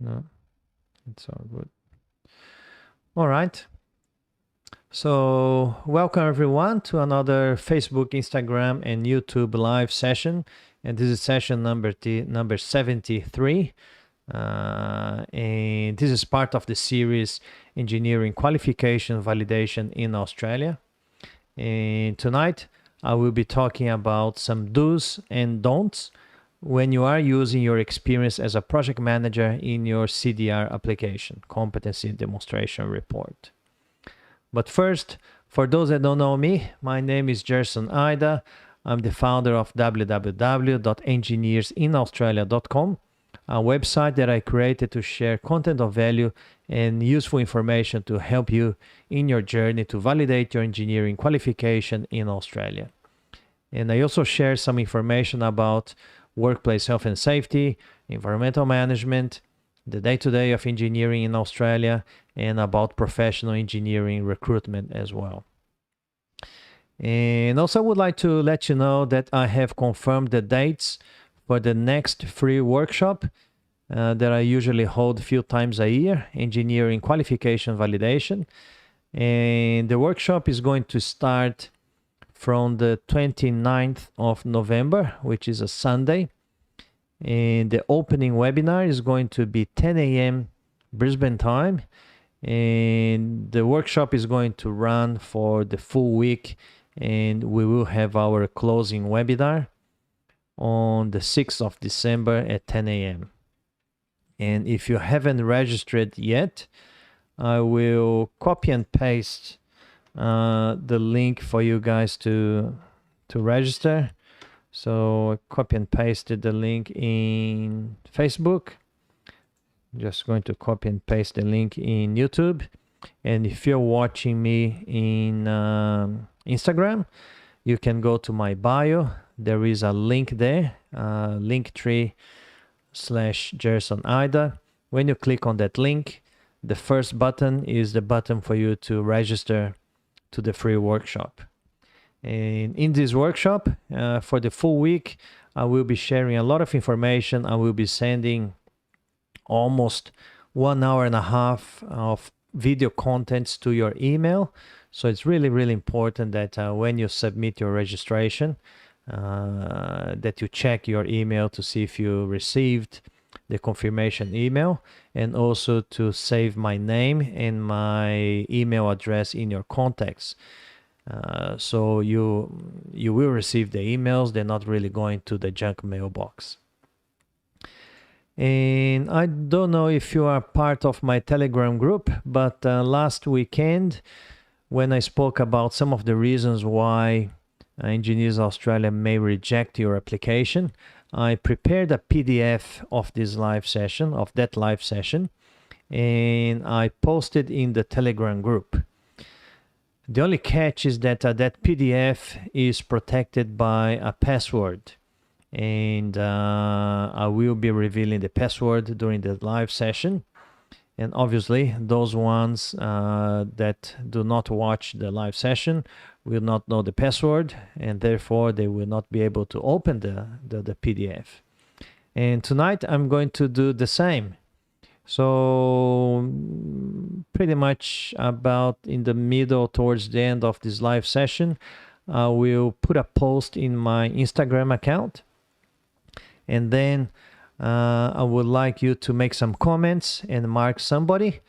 No, it's all good. All right. So welcome everyone to another Facebook, Instagram, and YouTube live session. And this is session number 73. And this is part of the series Engineering Qualification Validation in Australia. And tonight I will be talking about some do's and don'ts when you are using your experience as a project manager in your CDR application, Competency Demonstration Report. But first, for those that don't know me, my name is Gerson Ida. I'm the founder of www.engineersinaustralia.com, a website that I created to share content of value and useful information to help you in your journey to validate your engineering qualification in Australia. And I also share some information about workplace health and safety, environmental management, the day-to-day of engineering in Australia, and about professional engineering recruitment as well. And also I would like to let you know that I have confirmed the dates for the next free workshop that I usually hold a few times a year, Engineering Qualification Validation. And the workshop is going to start from the 29th of November, which is a Sunday. And the opening webinar is going to be 10 a.m. Brisbane time. And the workshop is going to run for the full week. And we will have our closing webinar on the 6th of December at 10 a.m. And if you haven't registered yet, I will copy and paste the link for you guys to register. So I copy and pasted the link in Facebook. Just going to copy and paste the link in YouTube. And if you're watching me in Instagram, you can go to my bio. There is a link there, linktree/JersonIda. When you click on that link, the first button is the button for you to register to the free workshop. And in this workshop, for the full week, I will be sharing a lot of information. I will be sending almost 1 hour and a half of video contents to your email. So it's really, really important that when you submit your registration, that you check your email to see if you received the confirmation email, and also to save my name and my email address in your contacts. So you will receive the emails. They're not really going to the junk mailbox. And I don't know if you are part of my Telegram group, but last weekend, when I spoke about some of the reasons why Engineers Australia may reject your application, I prepared a PDF of this live session, and I posted in the Telegram group. The only catch is that that PDF is protected by a password, and I will be revealing the password during the live session. And obviously, those ones that do not watch the live session will not know the password, and therefore they will not be able to open the PDF. And tonight I'm going to do the same. So pretty much about in the middle towards the end of this live session, I will put a post in my Instagram account, and then I would like you to make some comments and mark somebody.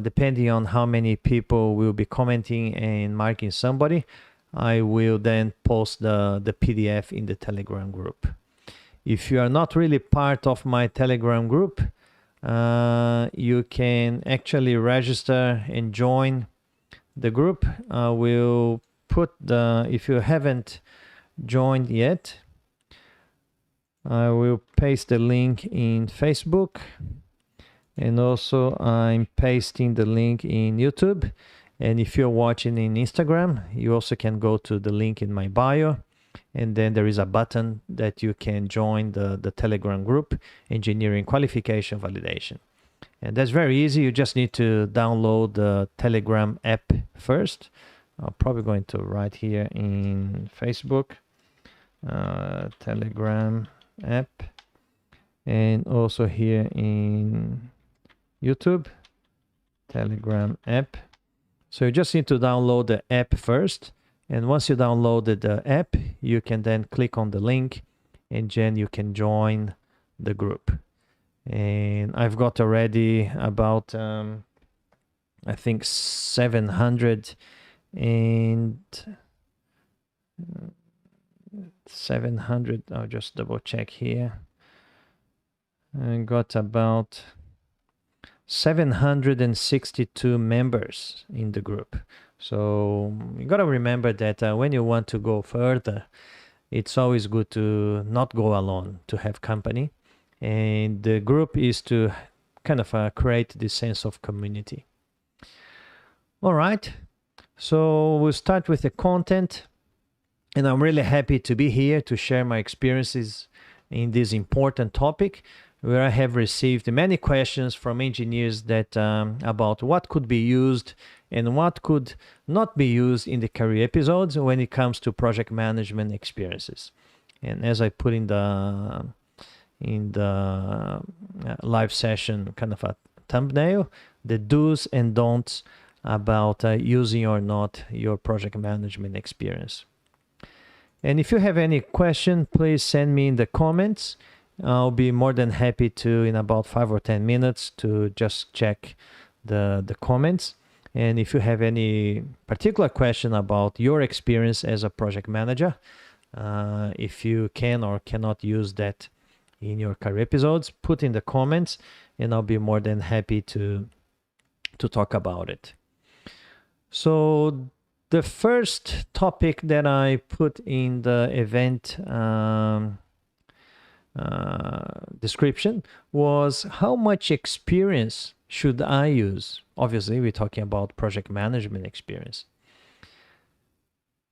Depending on how many people will be commenting and marking somebody, I will then post the PDF in the Telegram group. If you are not really part of my Telegram group, you can actually register and join the group. I will put if you haven't joined yet, I will paste the link in Facebook. And also I'm pasting the link in YouTube. And if you're watching in Instagram, you also can go to the link in my bio. And then there is a button that you can join the Telegram group, Engineering Qualification Validation. And that's very easy. You just need to download the Telegram app first. I'm probably going to write here in Facebook, Telegram app. And also here in YouTube, Telegram app. So you just need to download the app first. And once you downloaded the app, you can then click on the link and then you can join the group. And I've got already about, I think 700 and 700, I'll just double check here. I got about 762 members in the group. So you got to remember that when you want to go further, it's always good to not go alone, to have company. And the group is to kind of create this sense of community. All right, so we'll start with the content. And I'm really happy to be here to share my experiences in this important topic, where I have received many questions from engineers that about what could be used and what could not be used in the career episodes when it comes to project management experiences. And as I put in the live session kind of a thumbnail, the do's and don'ts about using or not your project management experience. And if you have any question, please send me in the comments. I'll be more than happy to, in about 5 or 10 minutes, to just check the comments. And if you have any particular question about your experience as a project manager, if you can or cannot use that in your career episodes, put in the comments and I'll be more than happy to talk about it. So the first topic that I put in the event description was how much experience should I use? Obviously, we're talking about project management experience.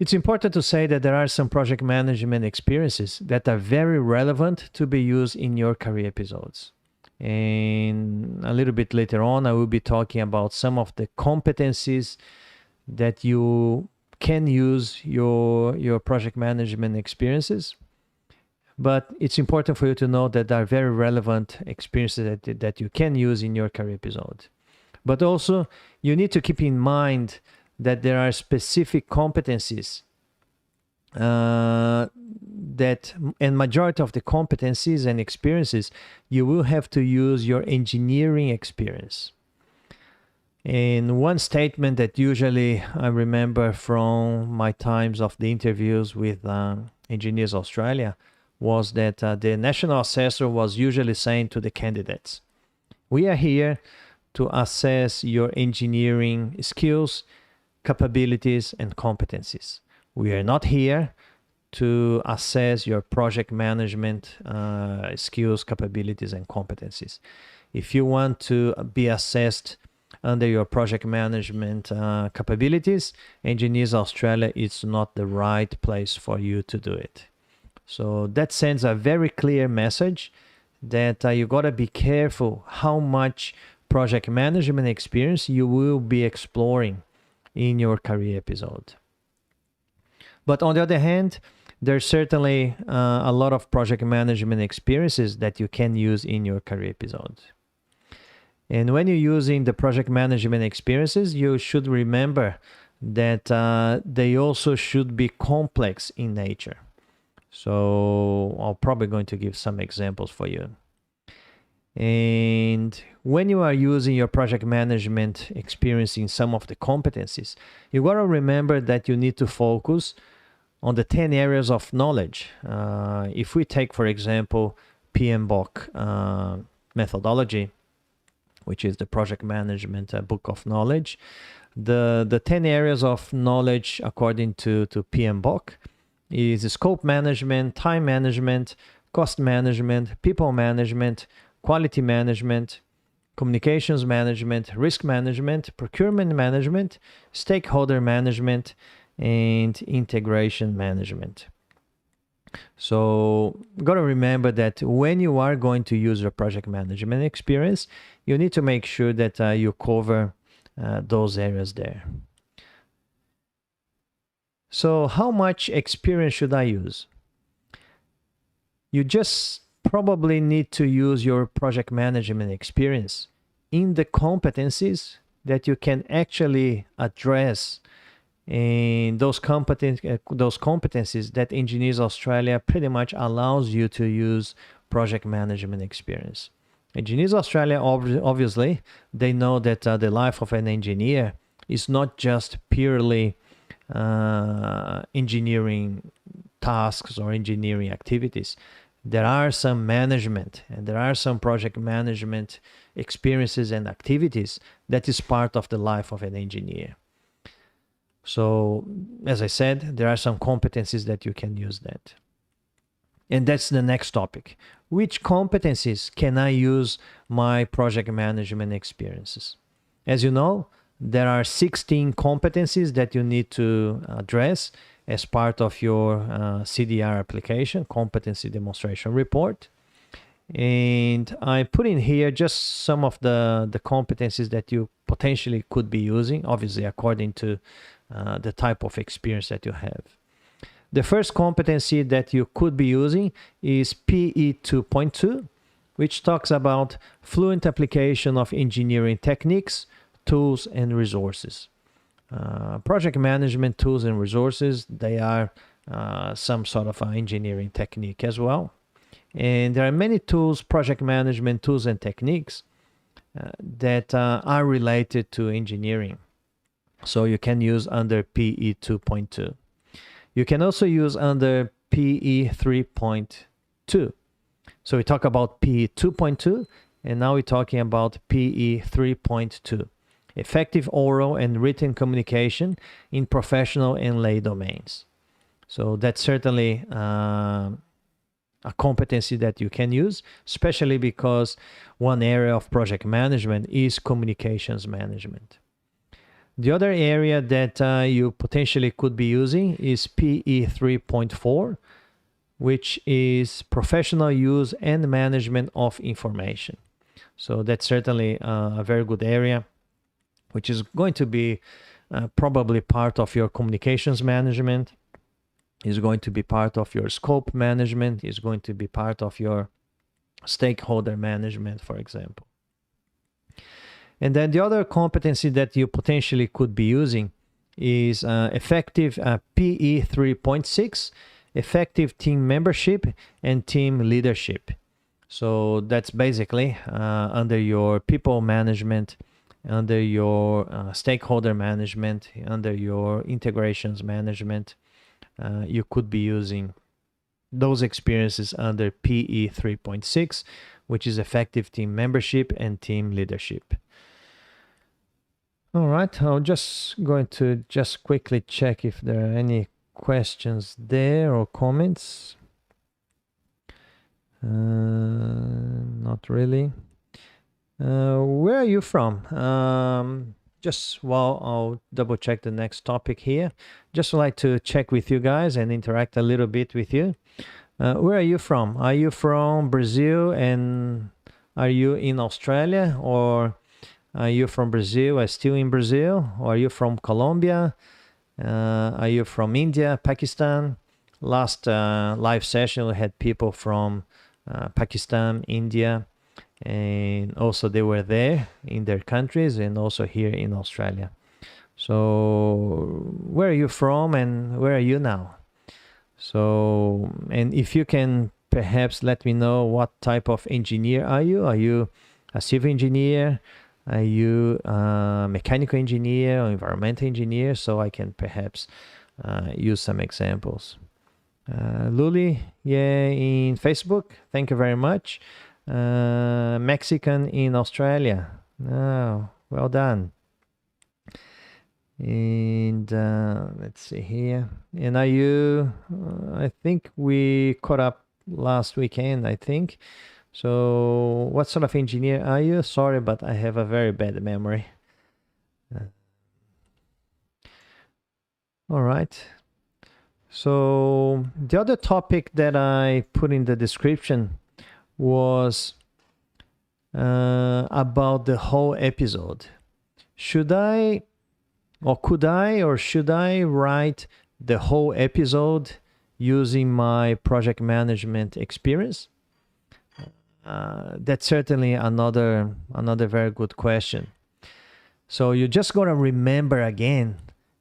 It's important to say that there are some project management experiences that are very relevant to be used in your career episodes. And a little bit later on, I will be talking about some of the competencies that you can use your project management experiences. But it's important for you to know that there are very relevant experiences that you can use in your career episode. But also, you need to keep in mind that there are specific competencies and majority of the competencies and experiences, you will have to use your engineering experience. And one statement that usually I remember from my times of the interviews with Engineers Australia was that the national assessor was usually saying to the candidates, we are here to assess your engineering skills, capabilities, and competencies. We are not here to assess your project management skills, capabilities, and competencies. If you want to be assessed under your project management capabilities, Engineers Australia is not the right place for you to do it. So that sends a very clear message that you got to be careful how much project management experience you will be exploring in your career episode. But on the other hand, there's certainly a lot of project management experiences that you can use in your career episode. And when you're using the project management experiences, you should remember that they also should be complex in nature. So I'm probably going to give some examples for you. And when you are using your project management experience in some of the competencies, you got to remember that you need to focus on the 10 areas of knowledge. If we take, for example, PMBOK methodology, which is the project management book of knowledge, the 10 areas of knowledge according to PMBOK is scope management, time management, cost management, people management, quality management, communications management, risk management, procurement management, stakeholder management, and integration management. So got to remember that when you are going to use your project management experience, you need to make sure that you cover those areas there. So how much experience should I use? You just probably need to use your project management experience in the competencies that you can actually address, and those competencies that Engineers Australia pretty much allows you to use project management experience. Engineers Australia, obviously, they know that the life of an engineer is not just purely engineering tasks or engineering activities. There are some management and there are some project management experiences and activities that is part of the life of an engineer. So, as I said, there are some competencies that you can use that. And that's the next topic. Which competencies can I use my project management experiences? As you know, there are 16 competencies that you need to address as part of your CDR application, Competency Demonstration Report. And I put in here just some of the competencies that you potentially could be using, obviously according to the type of experience that you have. The first competency that you could be using is PE 2.2, which talks about fluent application of engineering techniques, tools, and resources. Project management tools and resources, they are some sort of engineering technique as well. And there are many tools, project management tools and techniques that are related to engineering. So you can use under PE 2.2. You can also use under PE 3.2. So we talk about PE 2.2, and now we're talking about PE 3.2. Effective oral and written communication in professional and lay domains. So that's certainly a competency that you can use, especially because one area of project management is communications management. The other area that you potentially could be using is PE 3.4, which is professional use and management of information. So that's certainly a very good area, which is going to be probably part of your communications management, is going to be part of your scope management, is going to be part of your stakeholder management, for example. And then the other competency that you potentially could be using is effective PE 3.6, effective team membership and team leadership. So that's basically under your people management, under your stakeholder management, under your integrations management. You could be using those experiences under PE 3.6, which is effective team membership and team leadership. All right, I'm just going to just quickly check if there are any questions there or comments. Not really. Where are you from? Just while I'll double check the next topic here, just would like to check with you guys and interact a little bit with you. Where are you from? Are you from Brazil and are you in Australia, or are you from Brazil, are still in Brazil, or are you from Colombia? Are you from India, Pakistan? Last live session we had people from Pakistan, India, and also they were there in their countries and also here in Australia. So where are you from and where are you now? So, and if you can perhaps let me know what type of engineer are you? Are you a civil engineer? Are you a mechanical engineer or environmental engineer? So I can perhaps use some examples. Luli, yeah, in Facebook, thank you very much. Mexican in Australia. Oh, well done. And let's see here. And are you, I think we caught up last weekend, I think. So what sort of engineer are you? Sorry, but I have a very bad memory. All right. So the other topic that I put in the description was about the whole episode. Should I, or could I, or should I write the whole episode using my project management experience? That's certainly another very good question. So you just got to remember again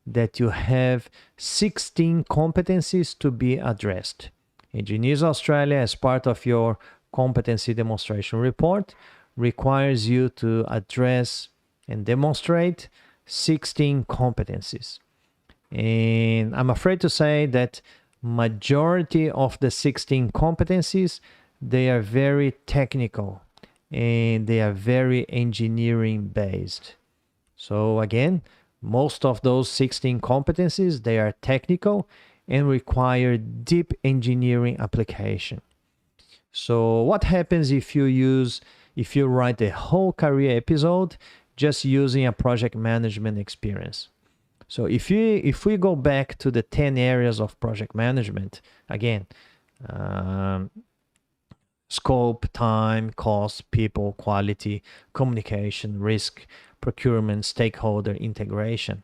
that you have 16 competencies to be addressed. Engineers Australia, as part of your competency demonstration report, requires you to address and demonstrate 16 competencies. And I'm afraid to say that majority of the 16 competencies, they are very technical and they are very engineering based. So again, most of those 16 competencies, they are technical and require deep engineering application. So what happens if you write a whole career episode just using a project management experience? So if we go back to the 10 areas of project management, again, scope, time, cost, people, quality, communication, risk, procurement, stakeholder integration.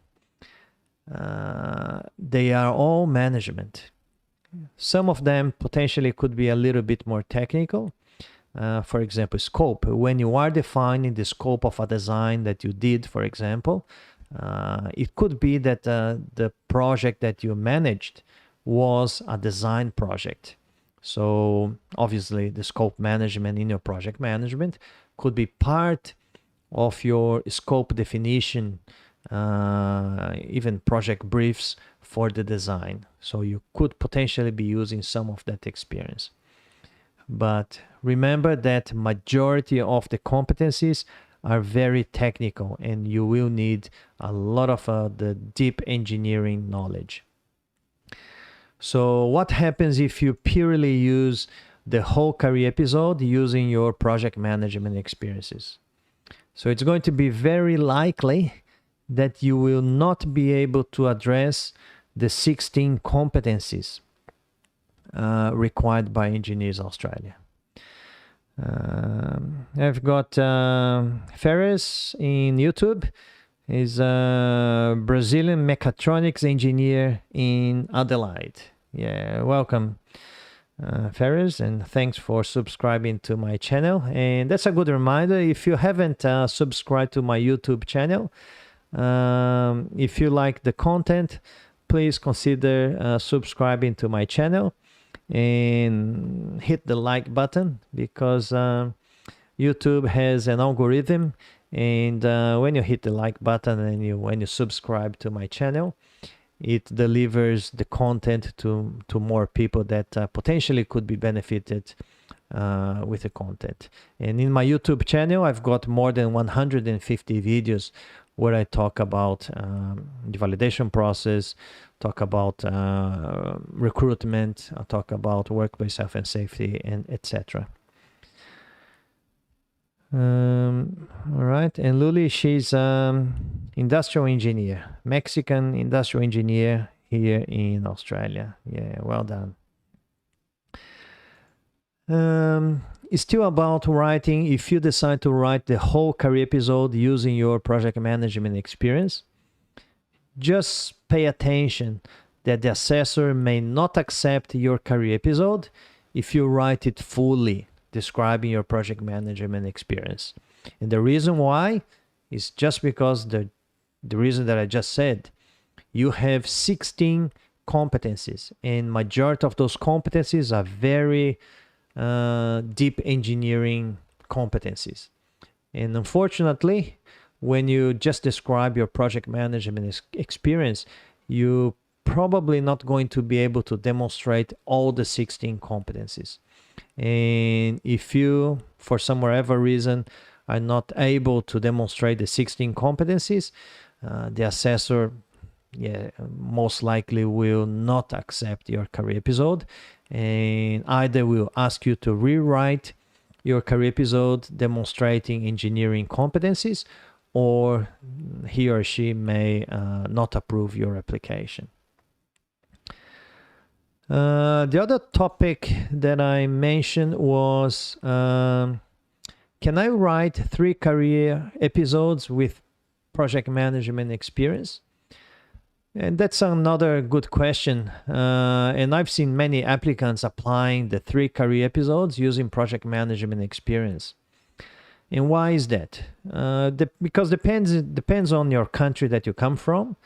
They are all management. Some of them potentially could be a little bit more technical. For example, scope. When you are defining the scope of a design that you did, for example, it could be that the project that you managed was a design project. So obviously the scope management in your project management could be part of your scope definition, even project briefs for the design. So you could potentially be using some of that experience. But remember that majority of the competencies are very technical and you will need a lot of the deep engineering knowledge. So what happens if you purely use the whole career episode using your project management experiences? So it's going to be very likely that you will not be able to address the 16 competencies required by Engineers Australia. I've got Ferris in YouTube. He's a Brazilian mechatronics engineer in Adelaide. Yeah, welcome, Ferris, and thanks for subscribing to my channel. And that's a good reminder, if you haven't subscribed to my YouTube channel, if you like the content, please consider subscribing to my channel and hit the like button, because YouTube has an algorithm, and when you hit the like button and when you subscribe to my channel, it delivers the content to more people that potentially could be benefited with the content. And in my YouTube channel, I've got more than 150 videos where I talk about the validation process, talk about recruitment, I talk about workplace health and safety, and etc. All right, and Luli, she's industrial engineer, Mexican industrial engineer here in Australia. Yeah, well done. It's still about writing. If you decide to write the whole career episode using your project management experience, just pay attention that the assessor may not accept your career episode if you write it fully, describing your project management experience. And the reason why is just because the reason that I just said. You have 16 competencies, and majority of those competencies are very deep engineering competencies. And unfortunately, when you just describe your project management experience, you probably not going to be able to demonstrate all the 16 competencies. And if you, for some whatever reason, are not able to demonstrate the 16 competencies, the assessor most likely will not accept your career episode, and either will ask you to rewrite your career episode demonstrating engineering competencies, or he or she may not approve your application. The other topic that I mentioned was, can I write 3 career episodes with project management experience? And that's another good question. And I've seen many applicants applying the 3 career episodes using project management experience. And why is that? Because depends on your country that you come from.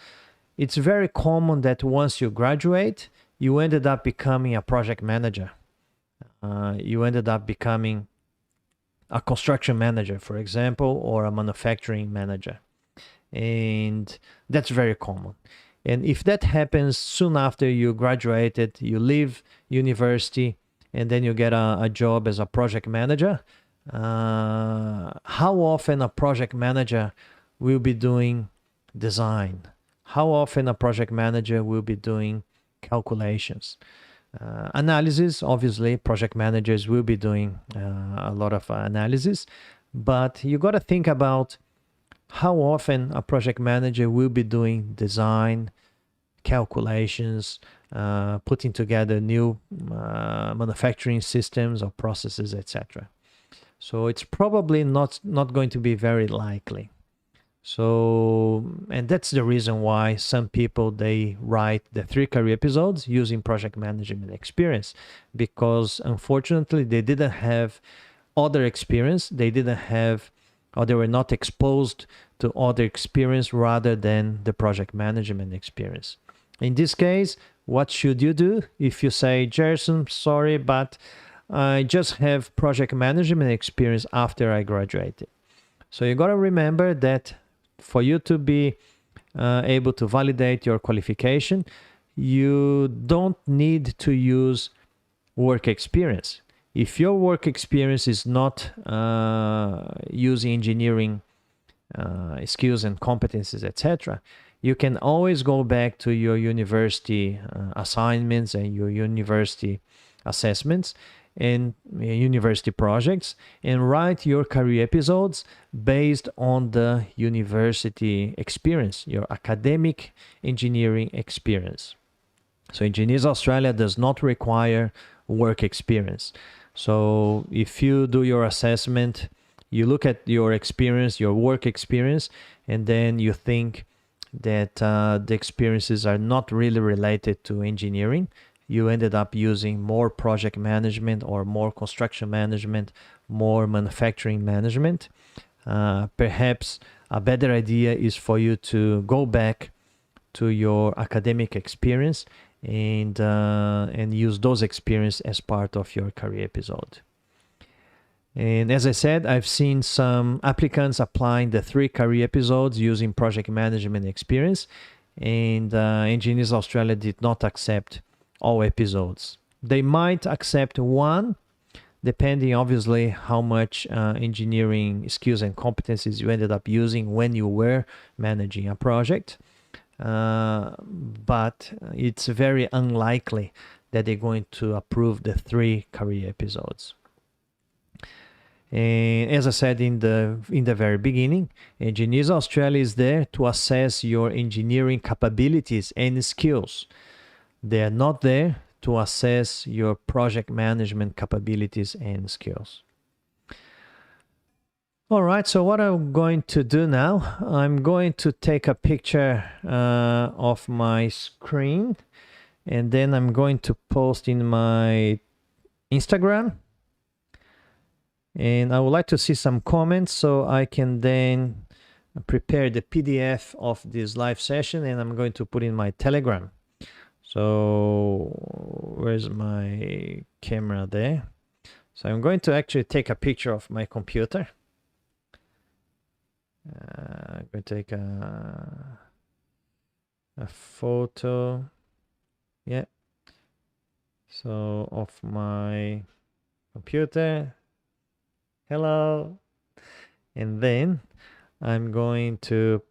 It's very common that once you graduate, you ended up becoming a project manager. You ended up becoming a construction manager, for example, or a manufacturing manager. And that's very common. And if that happens soon after you graduated, you leave university, and then you get a job as a project manager, how often a project manager will be doing design? How often a project manager will be doing calculations? Analysis, obviously, project managers will be doing a lot of analysis, but you got to think about how often a project manager will be doing design, calculations, putting together new manufacturing systems or processes, etc. So it's probably not going to be very likely. So, and that's the reason why some people, they write the 3 career episodes using project management experience, because unfortunately they didn't have other experience. They didn't have, or they were not exposed to other experience rather than the project management experience. In this case, what should you do? If you say, Gerson, sorry, but I just have project management experience after I graduated. So you got to remember that for you to be able to validate your qualification, you don't need to use work experience. If your work experience is not using engineering skills and competencies, etc., you can always go back to your university assignments and your university assessments and university projects and write your career episodes based on the university experience, your academic engineering experience. So Engineers Australia does not require work experience. So if you do your assessment, you look at your experience, your work experience, and then you think that the experiences are not really related to engineering, you ended up using more project management or more construction management, more manufacturing management. Perhaps a better idea is for you to go back to your academic experience and use those experience as part of your career episode. And as I said, I've seen some applicants applying the 3 career episodes using project management experience, and Engineers Australia did not accept all episodes. They might accept one, depending obviously how much engineering skills and competencies you ended up using when you were managing a project. But it's very unlikely that they're going to approve the 3 career episodes. And as I said in the very beginning, Engineers Australia is there to assess your engineering capabilities and skills. They are not there to assess your project management capabilities and skills. All right, so what I'm going to do now, I'm going to take a picture of my screen, and then I'm going to post in my Instagram. And I would like to see some comments so I can then prepare the PDF of this live session, and I'm going to put in my Telegram. So where's my camera there? So I'm going to actually take a picture of my computer. I'm going to take a photo. Yeah. So of my computer. Hello. And then I'm going to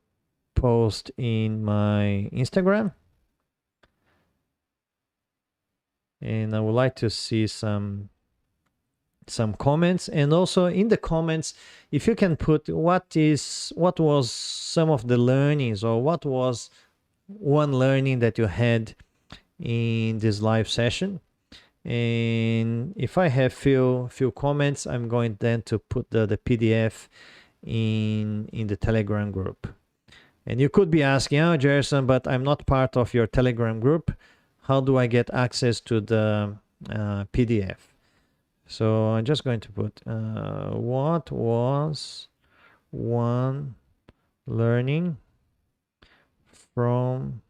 post in my Instagram. And I would like to see some comments, and also in the comments, if you can put what was some of the learnings, or what was one learning that you had in this live session. And if I have few comments, I'm going then to put the PDF in the Telegram group. And you could be asking, oh, Jerson, but I'm not part of your Telegram group. How do I get access to the PDF? So I'm just going to put what was one learning from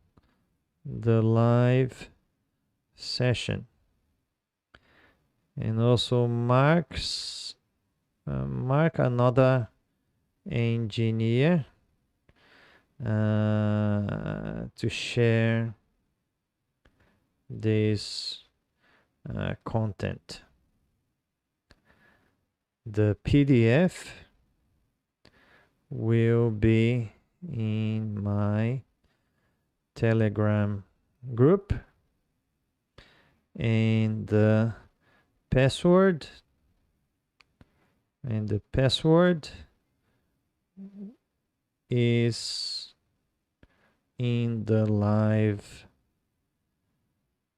the live session, and also mark another engineer to share this content. The PDF will be in my Telegram group, and the password is in the live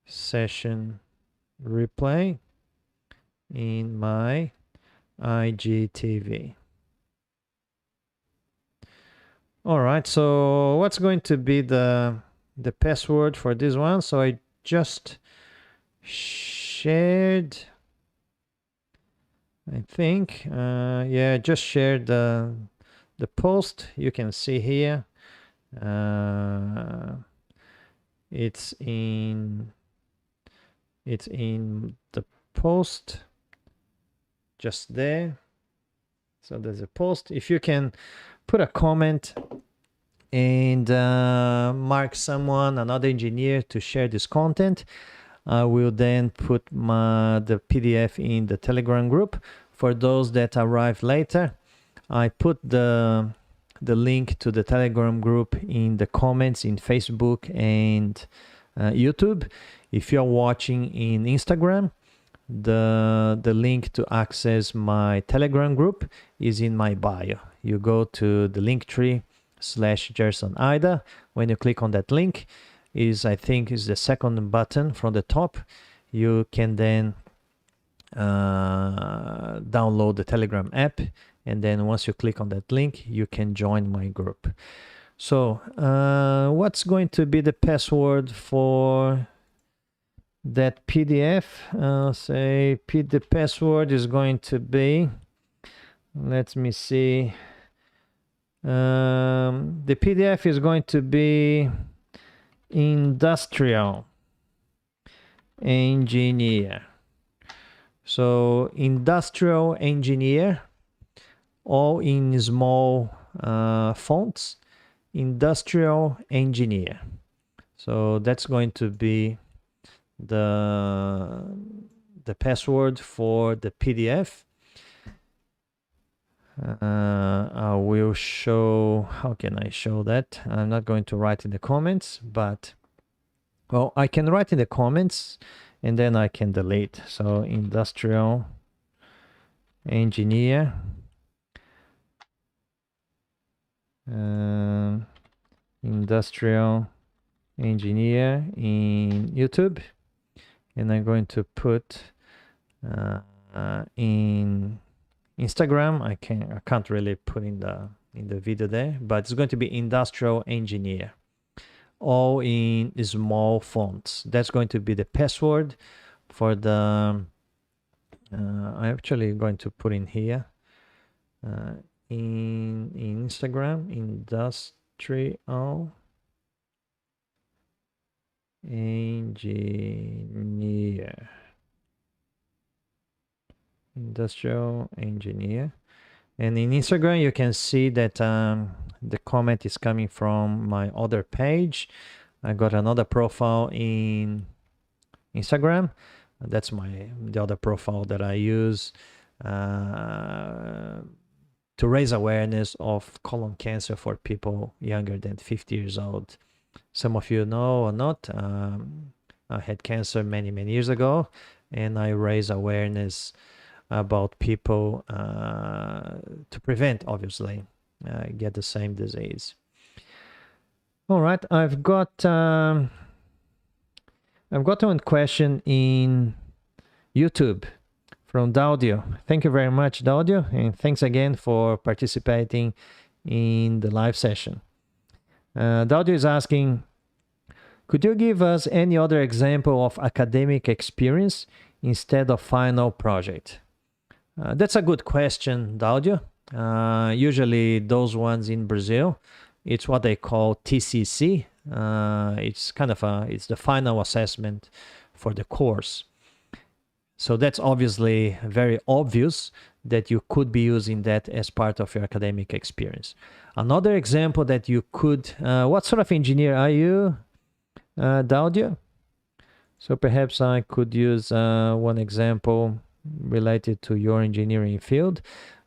session replay in my IGTV. All right, so what's going to be the password for this one? So I just shared, I think, yeah, just shared the post. You can see here, it's in the post just there. So there's a post. If you can put a comment and mark someone, another engineer, to share this content, I will then put the PDF in the Telegram group. For those that arrive later, I put the link to the Telegram group in the comments in Facebook and YouTube. If you're watching in Instagram, the link to access my Telegram group is in my bio. You go to the linktree/JersonIda. When you click on that link, I think is the second button from the top. You can then download the Telegram app, and then once you click on that link, you can join my group. So what's going to be the password for that PDF? The password is going to be, let me see, the PDF is going to be industrial engineer. So industrial engineer, all in small fonts, industrial engineer. So that's going to be the password for the PDF. I will show, how can I show that? I'm not going to write in the comments, but well, I can write in the comments and then I can delete. So industrial engineer, industrial engineer in YouTube, and I'm going to put in Instagram. I can't really put in the video there, but it's going to be industrial engineer, all in small fonts. That's going to be the password for the I'm actually going to put in here in Instagram, industrial engineer, industrial engineer. And in Instagram, you can see that the comment is coming from my other page. I got another profile in Instagram. That's the other profile that I use to raise awareness of colon cancer for people younger than 50 years old. Some of you know or not, I had cancer many years ago, and I raise awareness about people to prevent, obviously, get the same disease. All right, I've got one question in YouTube from Daudio. Thank you very much, Daudio, and thanks again for participating in the live session. Daudio is asking, could you give us any other example of academic experience instead of final project? That's a good question, Daudio. Usually those ones in Brazil, it's what they call TCC. It's kind of it's the final assessment for the course. So that's obviously very obvious that you could be using that as part of your academic experience. Another example that you could, what sort of engineer are you, Daudio? So perhaps I could use one example related to your engineering field.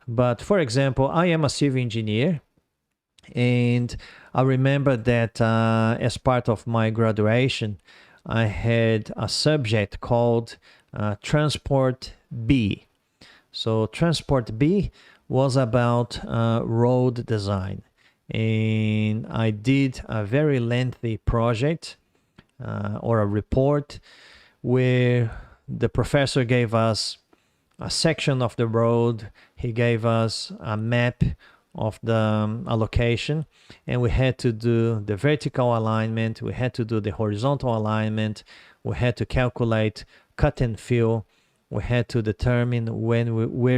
But for example, I am a civil engineer, and I remember that as part of my graduation, I had a subject called Transport B. So Transport B was about road design. And I did a very lengthy project or a report where the professor gave us a section of the road. He gave us a map of the allocation, and we had to do the vertical alignment, we had to do the horizontal alignment, we had to calculate cut and fill, we had to determine where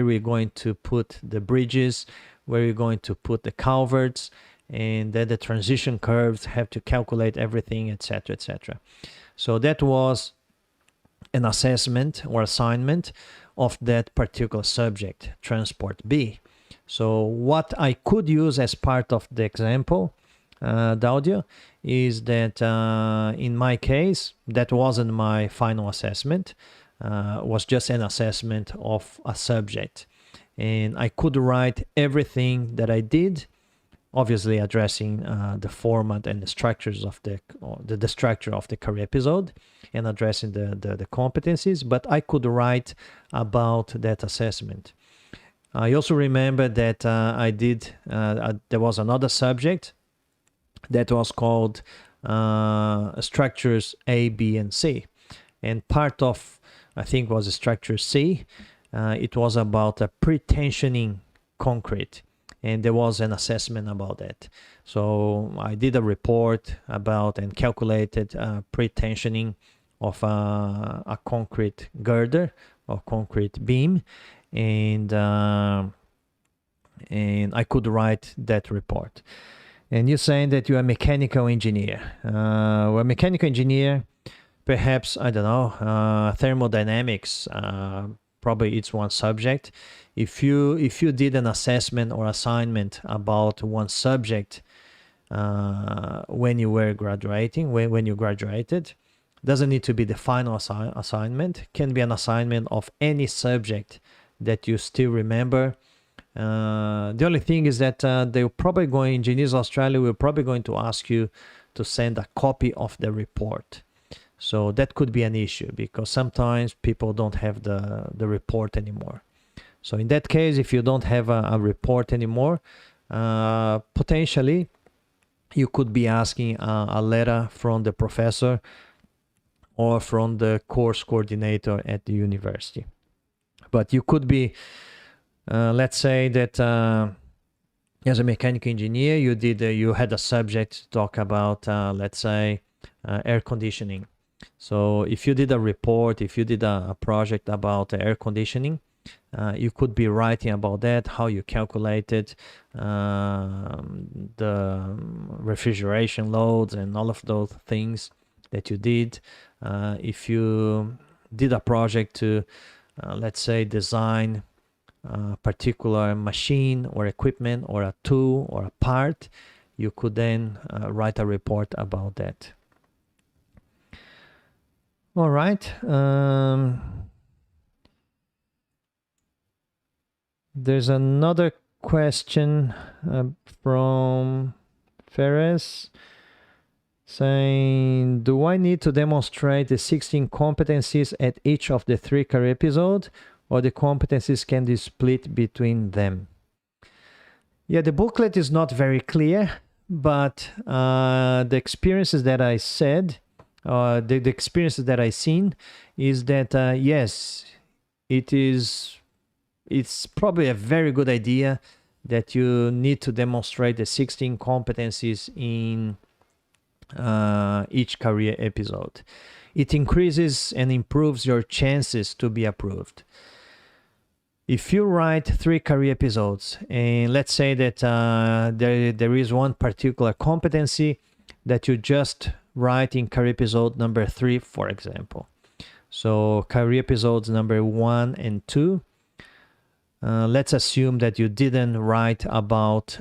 we're going to put the bridges, where we're going to put the culverts, and then the transition curves, have to calculate everything, etc., etc. So that was an assessment or assignment of that particular subject, Transport B. So what I could use as part of the example, Daudio, is that in my case, that wasn't my final assessment, was just an assessment of a subject. And I could write everything that I did, obviously addressing the format and the structures of the structure of the career episode and addressing the competencies, but I could write about that assessment. I also remember that I did, there was another subject that was called structures A, B, and C. And part of, I think, was structure C. It was about pre-tensioning concrete. And there was an assessment about that. So I did a report about and calculated pre-tensioning of a concrete girder or concrete beam. And I could write that report. And you're saying that you're a mechanical engineer. Well, a mechanical engineer, perhaps, I don't know, thermodynamics, probably it's one subject. If you did an assessment or assignment about one subject when you were graduating, when you graduated, doesn't need to be the final assignment, can be an assignment of any subject that you still remember. The only thing is that they're probably going, Engineers Australia will probably going to ask you to send a copy of the report. So that could be an issue because sometimes people don't have the report anymore. So in that case, if you don't have a report anymore, potentially you could be asking a letter from the professor or from the course coordinator at the university. But you could be, let's say that as a mechanical engineer, you had a subject to talk about, let's say, air conditioning. So if you did a report, if you did a project about air conditioning, you could be writing about that, how you calculated the refrigeration loads and all of those things that you did. If you did a project to, let's say, design a particular machine or equipment or a tool or a part, you could then write a report about that. All right. There's another question from Ferris saying, do I need to demonstrate the 16 competencies at each of the 3 career episodes, or the competencies can be split between them? Yeah, the booklet is not very clear, but the experiences that I said, the experiences that I've seen is that, yes, it's probably a very good idea that you need to demonstrate the 16 competencies in each career episode. It increases and improves your chances to be approved. If you write 3 career episodes, and let's say that there is one particular competency that you just write in career episode number 3, for example. So career episodes number 1 and 2, let's assume that you didn't write about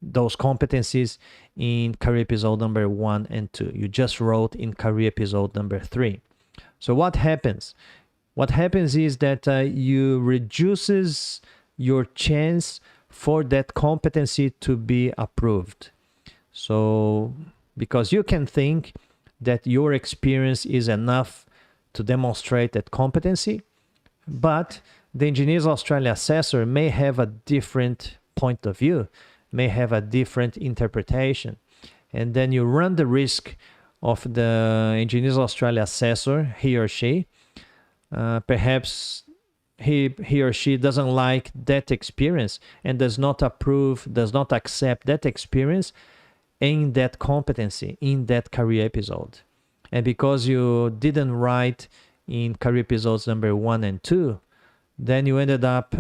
those competencies in career episode number 1 and 2. You just wrote in career episode number 3. So what happens? What happens is that you reduces your chance for that competency to be approved. So because you can think that your experience is enough to demonstrate that competency, but the Engineers Australia assessor may have a different point of view, may have a different interpretation. And then you run the risk of the Engineers Australia assessor, he or she, perhaps he or she doesn't like that experience and does not approve, does not accept that experience in that competency, in that career episode. And because you didn't write in career episodes number 1 and 2, then you ended up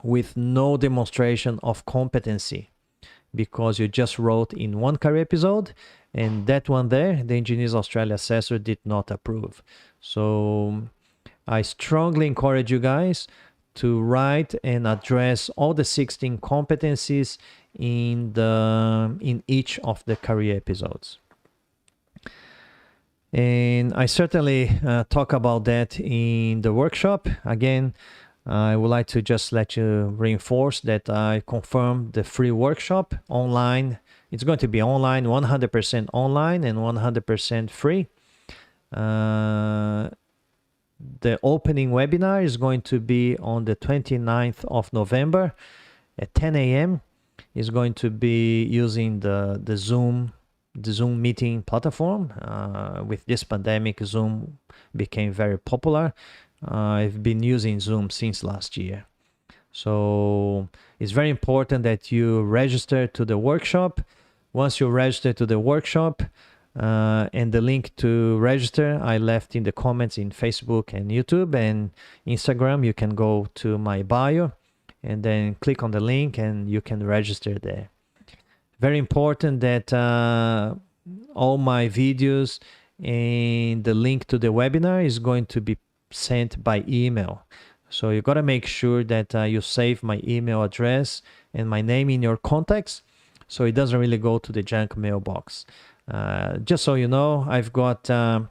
with no demonstration of competency because you just wrote in one career episode, and that one there, the Engineers Australia assessor did not approve. So I strongly encourage you guys to write and address all the 16 competencies in each of the career episodes. And I certainly talk about that in the workshop. Again, I would like to just let you reinforce that I confirm the free workshop online. It's going to be online, 100% online and 100% free. The opening webinar is going to be on the 29th of November at 10 a.m. It's going to be using the Zoom meeting platform. With this pandemic, Zoom became very popular. I've been using Zoom since last year. So it's very important that you register to the workshop. Once you register to the workshop, and the link to register I left in the comments in Facebook and YouTube and Instagram. You can go to my bio and then click on the link and you can register there. Very important that all my videos and the link to the webinar is going to be sent by email. So you got to make sure that you save my email address and my name in your contacts so it doesn't really go to the junk mailbox. Just so you know, I've got a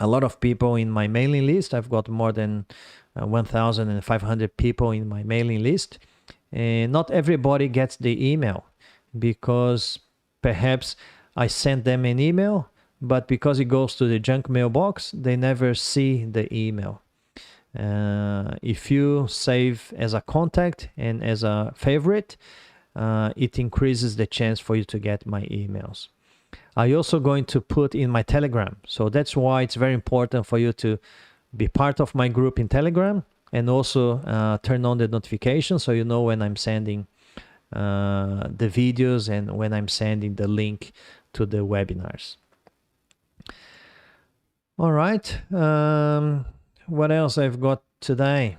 lot of people in my mailing list. I've got more than 1,500 people in my mailing list. And not everybody gets the email because perhaps I sent them an email, but because it goes to the junk mailbox, they never see the email. If you save as a contact and as a favorite, it increases the chance for you to get my emails. I also going to put in my Telegram. So that's why it's very important for you to be part of my group in Telegram and also turn on the notifications so you know when I'm sending the videos and when I'm sending the link to the webinars. All right. What else I've got today?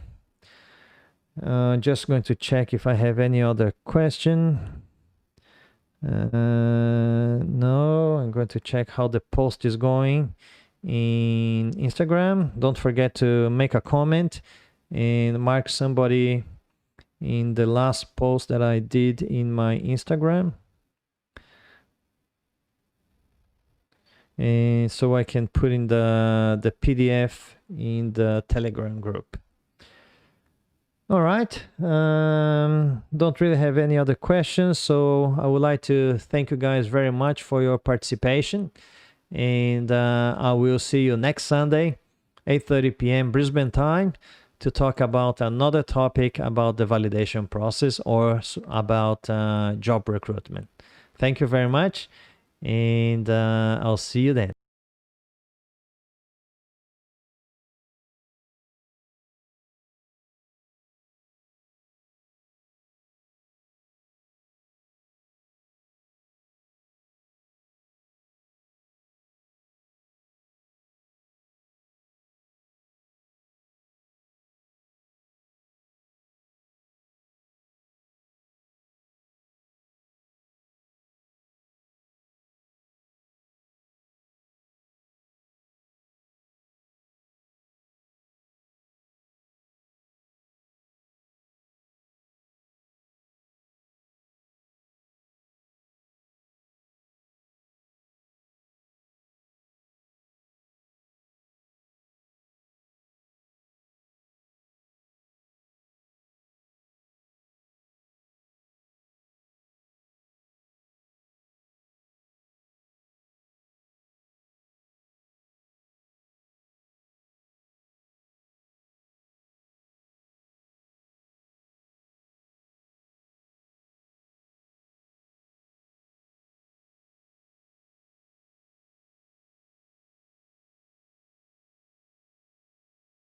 Just going to check if I have any other question. No, I'm going to check how the post is going in Instagram. Don't forget to make a comment and mark somebody in the last post that I did in my Instagram. And so I can put in the PDF in the Telegram group. All right. Don't really have any other questions. So I would like to thank you guys very much for your participation. And I will see you next Sunday, 8:30 p.m. Brisbane time, to talk about another topic about the validation process or about job recruitment. Thank you very much. And I'll see you then.